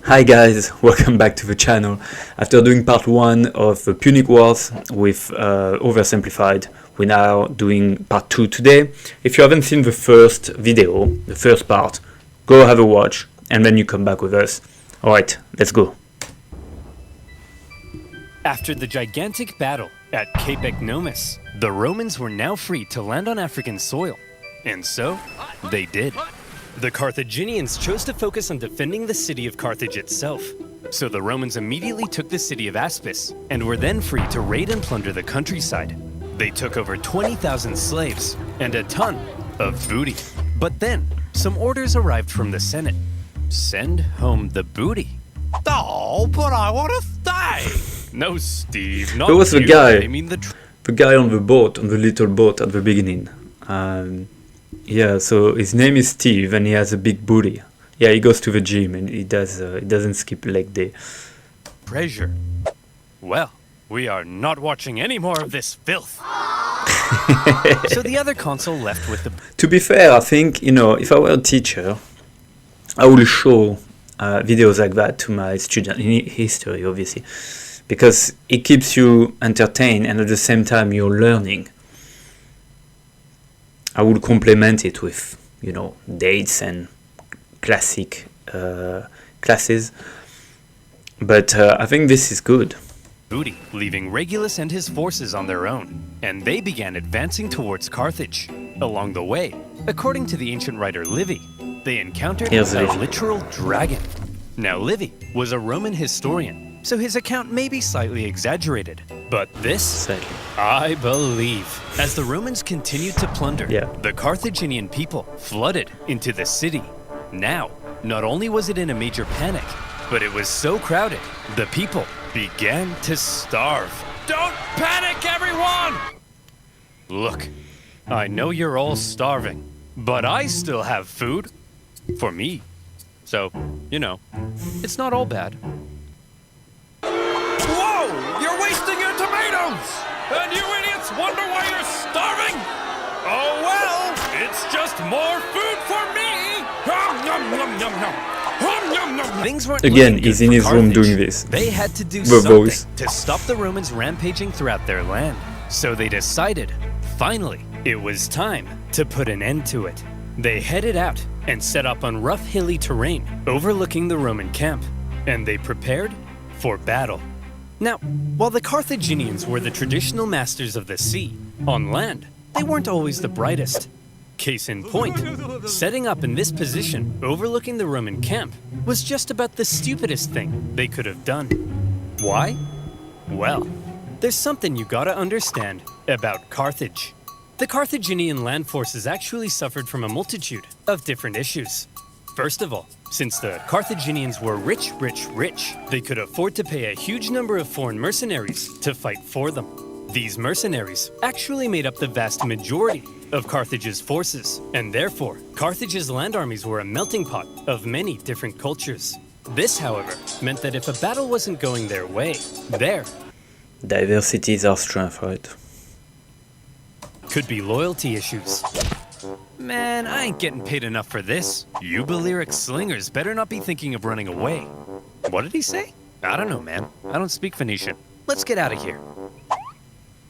Hi guys, welcome back to the channel. After doing part 1 of the Punic Wars with Oversimplified, we're now doing part 2 today. If you haven't seen the first video, the first part, go have a watch and then you come back with us. Alright, let's go. After the gigantic battle at Cape Ecnomus, the Romans were now free to land on African soil. And so, they did. The Carthaginians chose to focus on defending the city of Carthage itself. So the Romans immediately took the city of Aspis and were then free to raid and plunder the countryside. They took over 20,000 slaves and a ton of booty. But then, some orders arrived from the Senate. Send home the booty. Oh, but I want to stay! No, Steve, not There was you. the guy. I mean The guy on the boat, on the little boat at the beginning. Yeah, so his name is Steve and he has a big booty. Yeah, he goes to the gym and he doesn't skip leg day. treasure. Well, we are not watching any more of this filth. So the other consul left with the... To be fair, I think, if I were a teacher, I would show videos like that to my student in history, obviously, because it keeps you entertained and at the same time you're learning. I would complement it with, dates and classic classes, but I think this is good. booty, leaving Regulus and his forces on their own, and they began advancing towards Carthage. Along the way, according to the ancient writer Livy, they encountered Here's a Livy. literal dragon. Now Livy was a Roman historian, so his account may be slightly exaggerated, but this, Sadly. I believe. As the Romans continued to plunder, Yeah. the Carthaginian people flooded into the city. Now, not only was it in a major panic, but it was so crowded, the people began to starve. Don't panic, everyone! Look, I know you're all starving, but I still have food for me. So, it's not all bad. Whoa! You're wasting your tomatoes! And you idiots wonder why you're starving? Oh well, it's just more food for me! Hum, yum, yum, yum, yum. Hum, yum, yum. Things weren't Again, looking he's good in for his room Carthage. doing this. They had to do The something voice. to stop the Romans rampaging throughout their land. So they decided, finally, it was time to put an end to it. They headed out and set up on rough hilly terrain overlooking the Roman camp, and they prepared for battle. Now, while the Carthaginians were the traditional masters of the sea, on land, they weren't always the brightest. Case in point, setting up in this position overlooking the Roman camp was just about the stupidest thing they could have done. Why? Well, there's something you gotta understand about Carthage. The Carthaginian land forces actually suffered from a multitude of different issues. First of all, since the Carthaginians were rich, they could afford to pay a huge number of foreign mercenaries to fight for them. These mercenaries actually made up the vast majority of Carthage's forces, and therefore, Carthage's land armies were a melting pot of many different cultures. This, however, meant that if a battle wasn't going their way, there Diversity is our strength, right? could be loyalty issues. Man, I ain't getting paid enough for this. You Balearic slingers better not be thinking of running away. What did he say? I don't know, man. I don't speak Phoenician. Let's get out of here.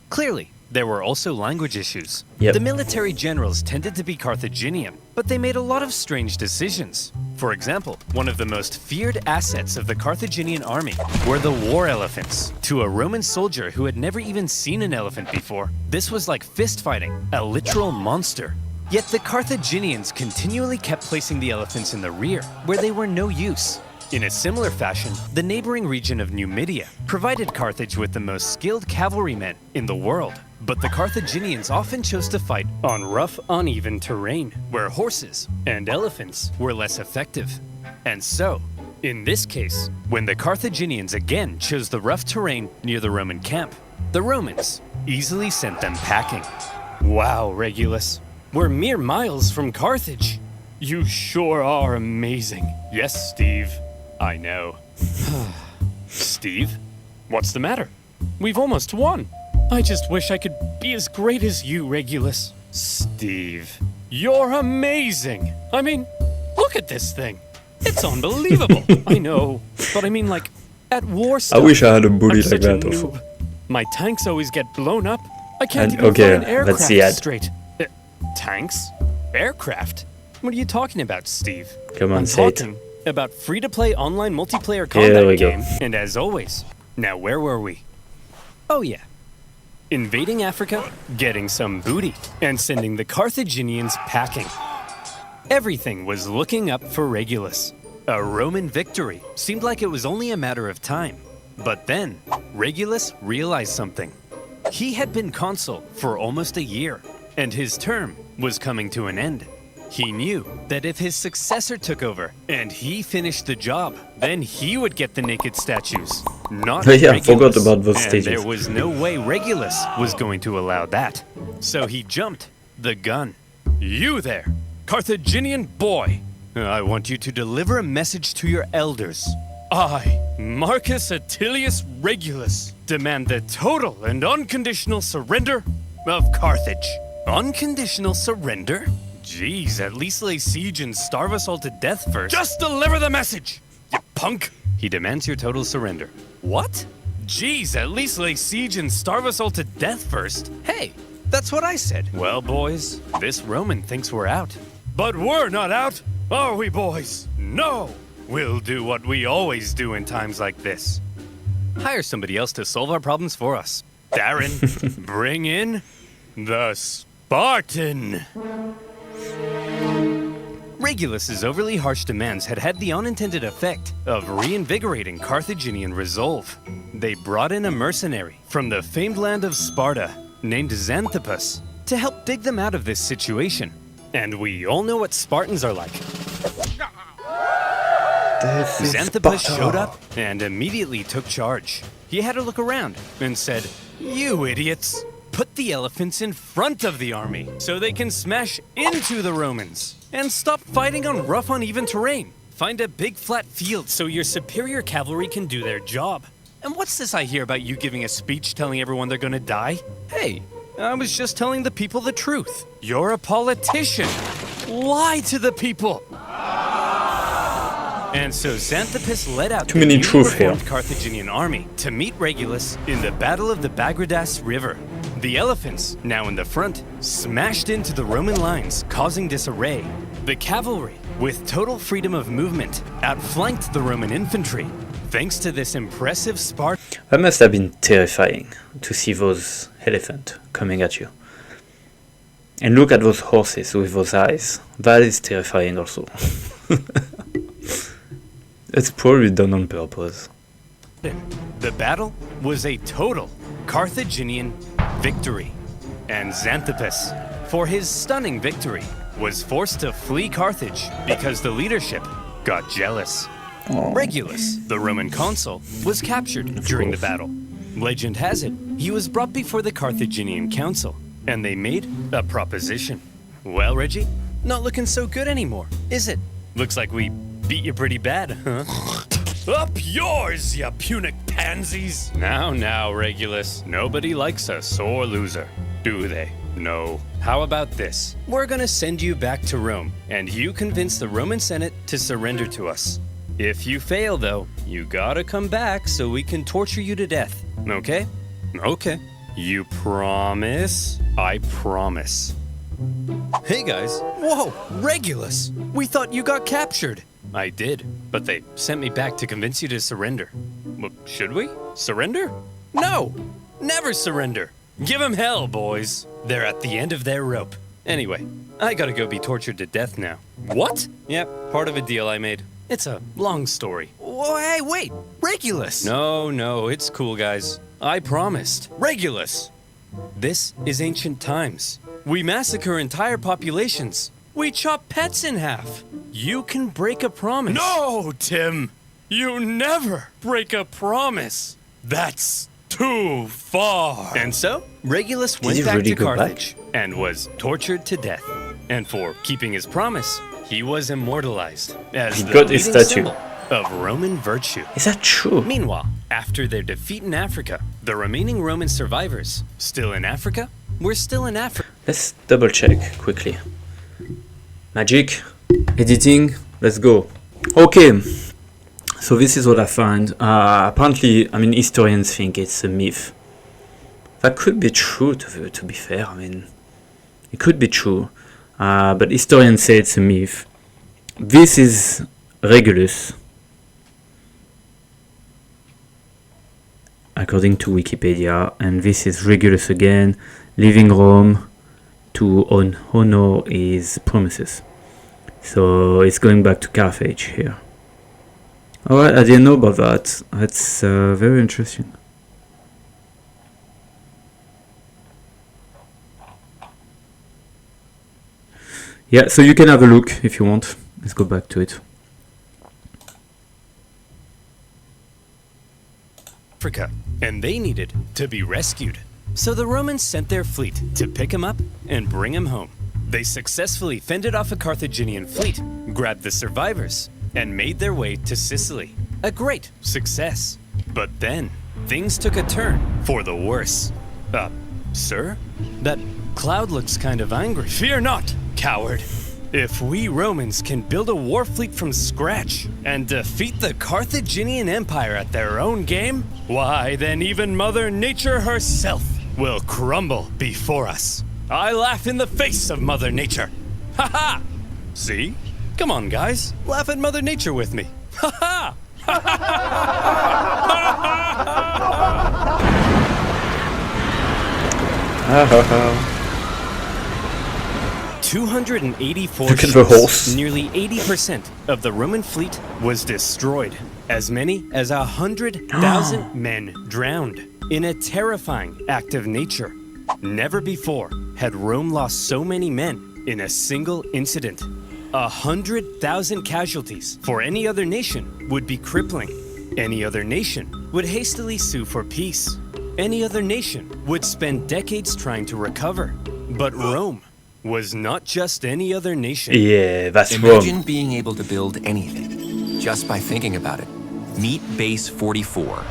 Clearly, there were also language issues. Yep. The military generals tended to be Carthaginian, but they made a lot of strange decisions. For example, one of the most feared assets of the Carthaginian army were the war elephants. To a Roman soldier who had never even seen an elephant before, this was like fist fighting, a literal monster. Yet the Carthaginians continually kept placing the elephants in the rear, where they were no use. In a similar fashion, the neighboring region of Numidia provided Carthage with the most skilled cavalrymen in the world. But the Carthaginians often chose to fight on rough, uneven terrain, where horses and elephants were less effective. And so, in this case, when the Carthaginians again chose the rough terrain near the Roman camp, the Romans easily sent them packing. Wow, Regulus, we're mere miles from Carthage. You sure are amazing. Yes, Steve, I know. Steve, what's the matter? We've almost won. I just wish I could be as great as you, Regulus. Steve, you're amazing. I mean, look at this thing. It's unbelievable. I know, but I mean, like, at war I stuff. wish I had a booty I'm like such a that also. noob. My tanks always get blown up. I can't And- even okay, fly an that's aircraft the ad. straight. Tanks? Aircraft? What are you talking about, Steve? Come on, I'm say it. talking about free-to-play online multiplayer Here combat we go. game. And as always, now where were we? Oh yeah. Invading Africa, getting some booty, and sending the Carthaginians packing. Everything was looking up for Regulus. A Roman victory seemed like it was only a matter of time. But then, Regulus realized something. He had been consul for almost a year, and his term was coming to an end. He knew that if his successor took over and he finished the job, then he would get the naked statues, not Yeah, I Regulus. forgot about those and stages. there was no way Regulus was going to allow that. So he jumped the gun. You there, Carthaginian boy, I want you to deliver a message to your elders. I, Marcus Attilius Regulus, demand the total and unconditional surrender of Carthage. Unconditional surrender? Jeez, at least lay siege and starve us all to death first. Just deliver the message, you punk! He demands your total surrender. What? Jeez, at least lay siege and starve us all to death first. Hey, that's what I said. Well, boys, this Roman thinks we're out. But we're not out, are we, boys? No! We'll do what we always do in times like this. Hire somebody else to solve our problems for us. Darren, bring in the Spartan. Regulus's overly harsh demands had the unintended effect of reinvigorating Carthaginian resolve. They brought in a mercenary from the famed land of Sparta named Xanthippus to help dig them out of this situation. And we all know what Spartans are like. Xanthippus showed up and immediately took charge. He had a look around and said, "You idiots! Put the elephants in front of the army so they can smash into the Romans and stop fighting on rough, uneven terrain. Find a big flat field so your superior cavalry can do their job. And what's this I hear about you giving a speech telling everyone they're gonna die? Hey, I was just telling the people the truth. You're a politician. Lie to the people." And so Xanthippus led out Too many the truth newly here. reformed Carthaginian army to meet Regulus in the Battle of the Bagridas River. The elephants, now in the front, smashed into the Roman lines, causing disarray. The cavalry, with total freedom of movement, outflanked the Roman infantry. Thanks to this impressive Spartan. That must have been terrifying to see those elephants coming at you. And look at those horses with those eyes. That is terrifying also. It's probably done on purpose. The battle was a total Carthaginian victory. And Xanthippus, for his stunning victory, was forced to flee Carthage because the leadership got jealous. Regulus, the Roman consul, was captured during the battle. Legend has it, he was brought before the Carthaginian council, and they made a proposition. Well, Reggie, not looking so good anymore, is it? Looks like we beat you pretty bad, huh? Up yours, you Punic pansies! Now, Regulus. Nobody likes a sore loser, do they? No. How about this? We're gonna send you back to Rome, and you convince the Roman Senate to surrender to us. If you fail, though, you gotta come back so we can torture you to death, okay? Okay. You promise? I promise. Hey guys. Whoa, Regulus! We thought you got captured. I did, but they sent me back to convince you to surrender. Well, should we? Surrender? No! Never surrender! Give 'em hell, boys! They're at the end of their rope. Anyway, I gotta go be tortured to death now. What? Yep, part of a deal I made. It's a long story. Whoa, hey, wait! Regulus! No, it's cool, guys. I promised. Regulus! This is ancient times. We massacre entire populations. We chop pets in half. You can break a promise. No, Tim! You never break a promise. That's too far. And so, Regulus went he back really to go Carthage and was tortured to death. And for keeping his promise, he was immortalized as He the got his leading statue. symbol of Roman virtue. Is that true? Meanwhile, after their defeat in Africa, the remaining Roman survivors, still in Africa, were still in Africa. Let's double check quickly. Magic, editing, let's go. Okay, so this is what I find. Apparently, I mean, historians think it's a myth. That could be true, to be fair. I mean, it could be true, but historians say it's a myth. This is Regulus, according to Wikipedia, and this is Regulus again, leaving Rome to honor his promises. So it's going back to Carthage here. Alright, I didn't know about that. That's very interesting. Yeah, so you can have a look if you want. Let's go back to it. Africa, and they needed to be rescued. So the Romans sent their fleet to pick him up and bring him home. They successfully fended off a Carthaginian fleet, grabbed the survivors, and made their way to Sicily. A great success. But then, things took a turn for the worse. Sir? That cloud looks kind of angry. Fear not, coward. If we Romans can build a war fleet from scratch and defeat the Carthaginian Empire at their own game, why then even Mother Nature herself will crumble before us. I laugh in the face of Mother Nature. Ha ha! See? Come on, guys. Laugh at Mother Nature with me. Ha ha! 284 Look at the horse. Nearly 80% of the Roman fleet was destroyed. As many as 100,000 men drowned in a terrifying act of nature. Never before had Rome lost so many men in a single incident. 100,000 casualties for any other nation would be crippling. Any other nation would hastily sue for peace. Any other nation would spend decades trying to recover. But Rome was not just any other nation. Yeah, that's Imagine Rome. being able to build anything just by thinking about it. Meet Base 44.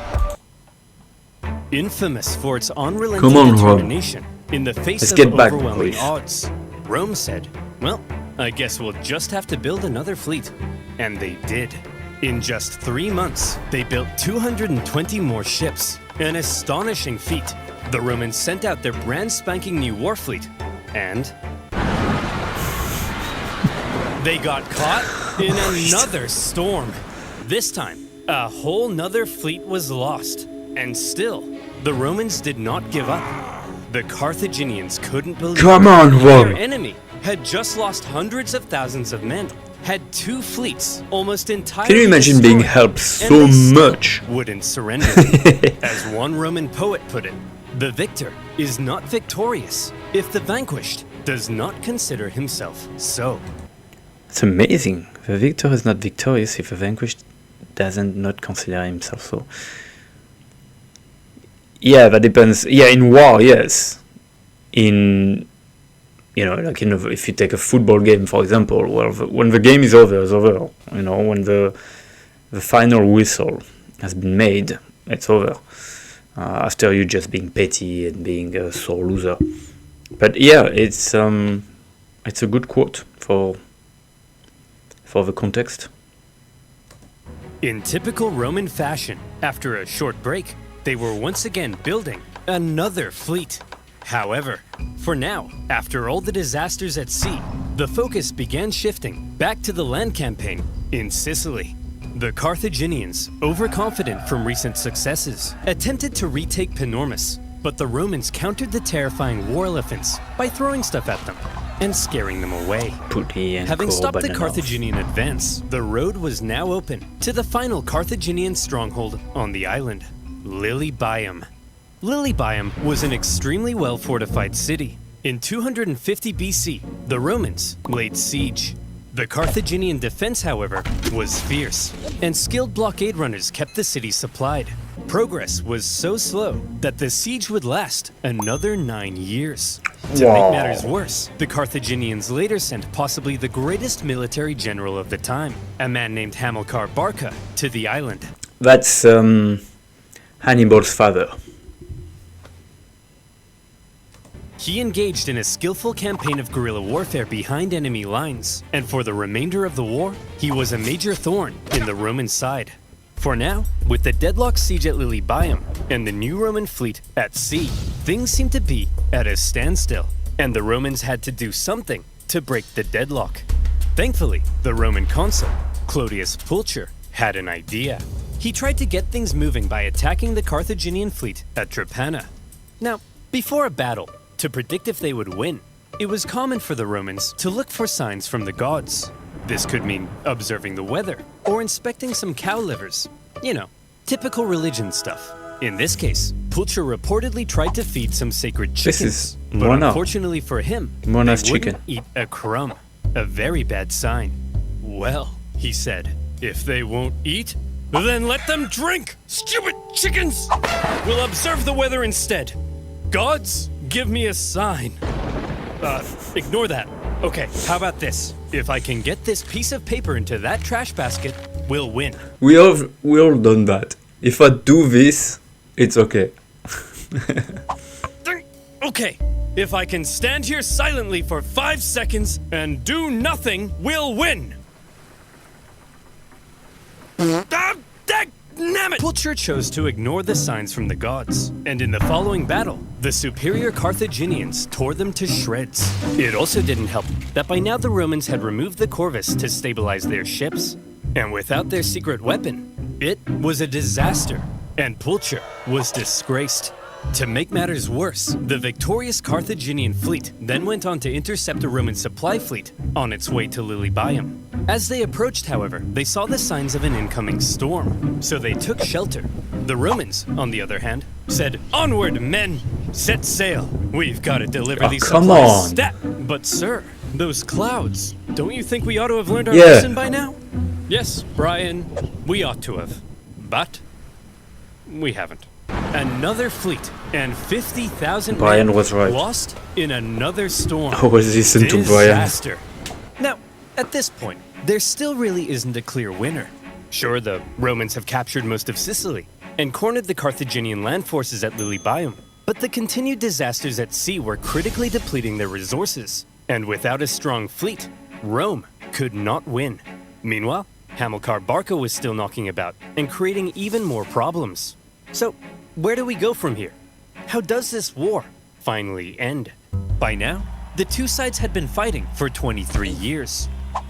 Infamous for its Come unrelenting on, Rome. determination in the face Let's of get back, overwhelming boys. odds, Rome said, well, I guess we'll just have to build another fleet. And they did. In just 3 months, they built 220 more ships. An astonishing feat. The Romans sent out their brand spanking new war fleet. And they got caught in another storm. This time, a whole nother fleet was lost. And still, the Romans did not give up. The Carthaginians couldn't believe Come on, their Rome. enemy had just lost hundreds of thousands of men, had 2 fleets almost entirely Can you imagine being destroyed, helped and so they still much? wouldn't surrender. As one Roman poet put it, the victor is not victorious if the vanquished does not consider himself so. It's amazing. The victor is not victorious if the vanquished doesn't not consider himself so. Yeah, that depends. Yeah, in war, yes. In, you know, like if you take a football game, for example, well, when the game is over, it's over. You know, when the final whistle has been made, it's over. After you just being petty and being a sore loser. But yeah, it's a good quote for the context. In typical Roman fashion, after a short break, they were once again building another fleet. However, for now, after all the disasters at sea, the focus began shifting back to the land campaign in Sicily. The Carthaginians, overconfident from recent successes, attempted to retake Panormus, but the Romans countered the terrifying war elephants by throwing stuff at them and scaring them away. Putti and Having stopped the Korbanov. Carthaginian advance, the road was now open to the final Carthaginian stronghold on the island, Lilybaeum. Lilybaeum was an extremely well-fortified city. In 250 BC, the Romans laid siege. The Carthaginian defense, however, was fierce, and skilled blockade runners kept the city supplied. Progress was so slow that the siege would last another 9 years. To Wow. make matters worse, the Carthaginians later sent possibly the greatest military general of the time, a man named Hamilcar Barca, to the island. That's Hannibal's father. he engaged in a skillful campaign of guerrilla warfare behind enemy lines, and for the remainder of the war, he was a major thorn in the Roman side. For now, with the deadlocked siege at Lilybaeum and the new Roman fleet at sea, things seemed to be at a standstill, and the Romans had to do something to break the deadlock. Thankfully, the Roman consul, Clodius Pulcher, had an idea. He tried to get things moving by attacking the Carthaginian fleet at Drepana. Now, before a battle, to predict if they would win, it was common for the Romans to look for signs from the gods. This could mean observing the weather or inspecting some cow livers. You know, typical religion stuff. In this case, Pulcher reportedly tried to feed some sacred chickens. This is but Mona. unfortunately for him, Mona's they wouldn't chicken. eat a crumb. A very bad sign. Well, he said, if they won't eat, then let them drink! Stupid chickens! We'll observe the weather instead. Gods, give me a sign. Ignore that. Okay, how about this? If I can get this piece of paper into that trash basket, we'll win. We all done that. If I do this, it's okay. Okay, if I can stand here silently for 5 seconds and do nothing, we'll win. Damn it! Pulcher chose to ignore the signs from the gods, and in the following battle, the superior Carthaginians tore them to shreds. It also didn't help that by now the Romans had removed the corvus to stabilize their ships, and without their secret weapon, it was a disaster, and Pulcher was disgraced. To make matters worse, the victorious Carthaginian fleet then went on to intercept a Roman supply fleet on its way to Lilybaeum. As they approached, however, they saw the signs of an incoming storm, so they took shelter. The Romans, on the other hand, said, "Onward, men! Set sail! We've got to deliver these come supplies on. But sir, those clouds, don't you think we ought to have learned our Yeah. lesson by now?" "Yes, Brian, we ought to have. But we haven't." Another fleet and 50,000 Brian men was right. lost in another storm. Always listen to Brian. Disaster. Now, at this point, there still really isn't a clear winner. Sure, the Romans have captured most of Sicily and cornered the Carthaginian land forces at Lilybaeum, but the continued disasters at sea were critically depleting their resources, and without a strong fleet, Rome could not win. Meanwhile, Hamilcar Barca was still knocking about and creating even more problems. So, where do we go from here? How does this war finally end? By now, the two sides had been fighting for 23 years.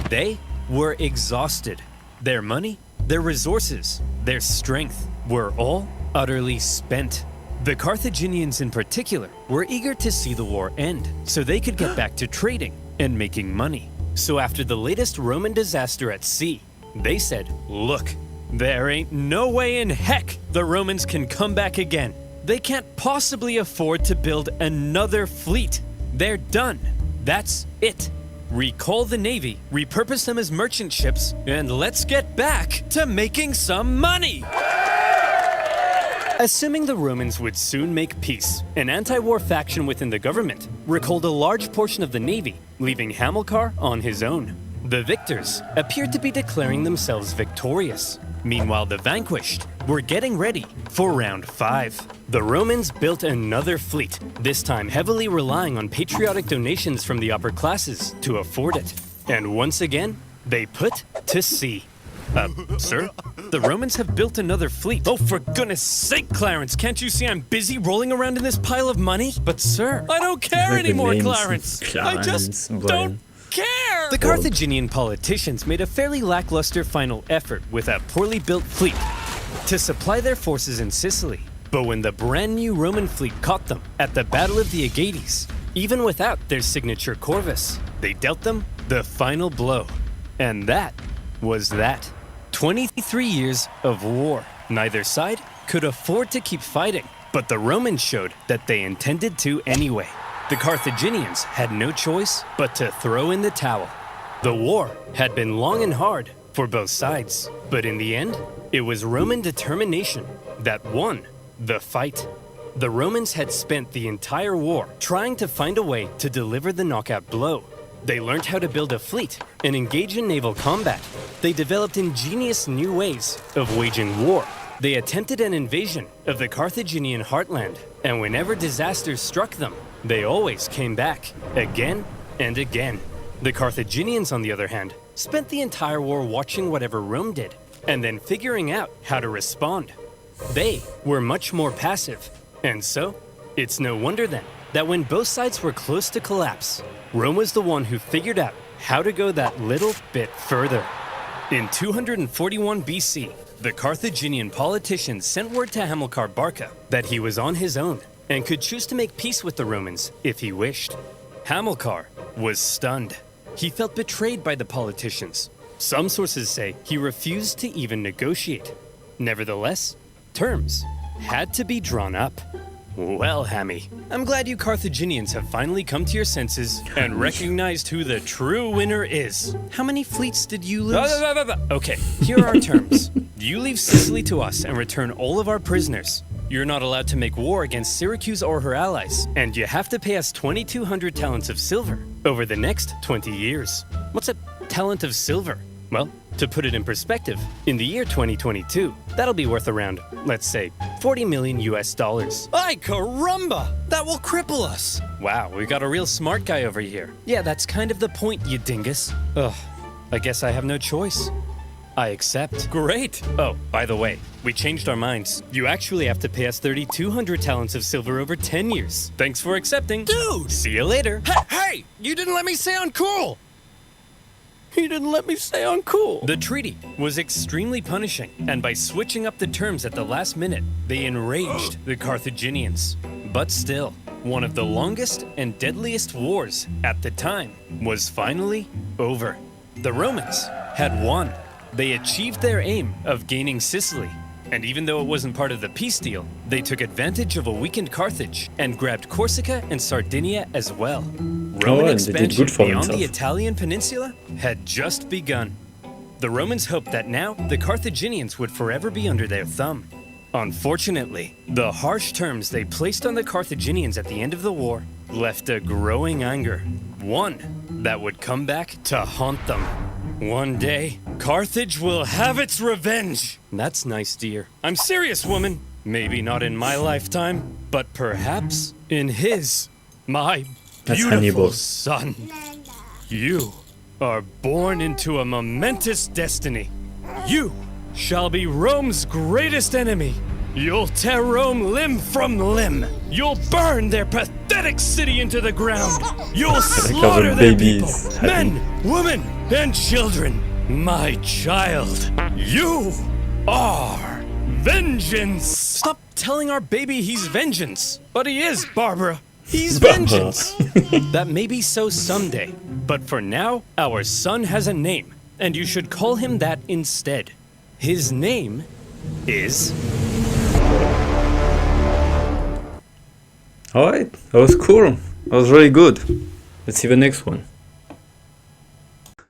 They were exhausted. Their money, their resources, their strength were all utterly spent. The Carthaginians in particular were eager to see the war end so they could get back to trading and making money. So after the latest Roman disaster at sea, they said, "Look, there ain't no way in heck the Romans can come back again. They can't possibly afford to build another fleet. They're done. That's it. Recall the navy, repurpose them as merchant ships, and let's get back to making some money." Assuming the Romans would soon make peace, an anti-war faction within the government recalled a large portion of the navy, leaving Hamilcar on his own. The victors appeared to be declaring themselves victorious. Meanwhile, the vanquished were getting ready for round 5. The Romans built another fleet, this time heavily relying on patriotic donations from the upper classes to afford it. And once again, they put to sea. Sir? The Romans have built another fleet. Oh, for goodness sake, Clarence, can't you see I'm busy rolling around in this pile of money? But sir, I don't care anymore, Clarence. I just don't care! The Carthaginian politicians made a fairly lackluster final effort with a poorly built fleet to supply their forces in Sicily. But when the brand new Roman fleet caught them at the Battle of the Aegates, even without their signature corvus, they dealt them the final blow. And that was that. 23 years of war. Neither side could afford to keep fighting, but the Romans showed that they intended to anyway. The Carthaginians had no choice but to throw in the towel. The war had been long and hard for both sides, but in the end, it was Roman determination that won the fight. The Romans had spent the entire war trying to find a way to deliver the knockout blow. They learned how to build a fleet and engage in naval combat. They developed ingenious new ways of waging war. They attempted an invasion of the Carthaginian heartland, and whenever disasters struck them, they always came back, again and again. The Carthaginians, on the other hand, spent the entire war watching whatever Rome did, and then figuring out how to respond. They were much more passive, and so, it's no wonder then that when both sides were close to collapse, Rome was the one who figured out how to go that little bit further. In 241 BC, the Carthaginian politicians sent word to Hamilcar Barca that he was on his own and could choose to make peace with the Romans if he wished. Hamilcar was stunned. He felt betrayed by the politicians. Some sources say he refused to even negotiate. Nevertheless, terms had to be drawn up. Well, Hammy, I'm glad you Carthaginians have finally come to your senses and recognized who the true winner is. How many fleets did you lose? Okay, here are our terms. You leave Sicily to us and return all of our prisoners. You're not allowed to make war against Syracuse or her allies, and you have to pay us 2,200 talents of silver over the next 20 years. What's a talent of silver? Well, to put it in perspective, in the year 2022, that'll be worth around, let's say, 40 million US dollars. Ay caramba! That will cripple us! Wow, we got a real smart guy over here. Yeah, that's kind of the point, you dingus. Ugh, I guess I have no choice. I accept. Great! Oh, by the way, we changed our minds. You actually have to pay us 3,200 talents of silver over 10 years. Thanks for accepting. Dude! See you later. Hey! You didn't let me say uncool! He didn't let me say uncool! The treaty was extremely punishing, and by switching up the terms at the last minute, they enraged the Carthaginians. But still, one of the longest and deadliest wars at the time was finally over. The Romans had won. They achieved their aim of gaining Sicily, and even though it wasn't part of the peace deal, they took advantage of a weakened Carthage and grabbed Corsica and Sardinia as well. Roman expansion beyond the Italian peninsula had just begun. The Romans hoped that now the Carthaginians would forever be under their thumb. Unfortunately, the harsh terms they placed on the Carthaginians at the end of the war left a growing anger, one that would come back to haunt them. One day, Carthage will have its revenge. That's nice, dear. I'm serious, woman. Maybe not in my lifetime, but perhaps in his. My beautiful son. You are born into a momentous destiny. You shall be Rome's greatest enemy. You'll tear Rome limb from limb. You'll burn their pathetic city into the ground. You'll slaughter their people, men, women, and children. My child, you are vengeance. Stop telling our baby he's vengeance. But he is, Barbara. He's vengeance. That may be so someday, but for now, our son has a name, and you should call him that instead. His name is... Alright, that was cool. That was really good. Let's see the next one.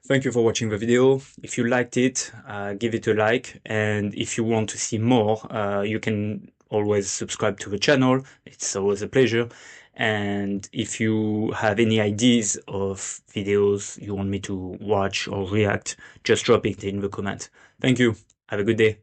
Thank you for watching the video. If you liked it, give it a like. And if you want to see more, you can always subscribe to the channel. It's always a pleasure. And if you have any ideas of videos you want me to watch or react, just drop it in the comment. Thank you. Have a good day.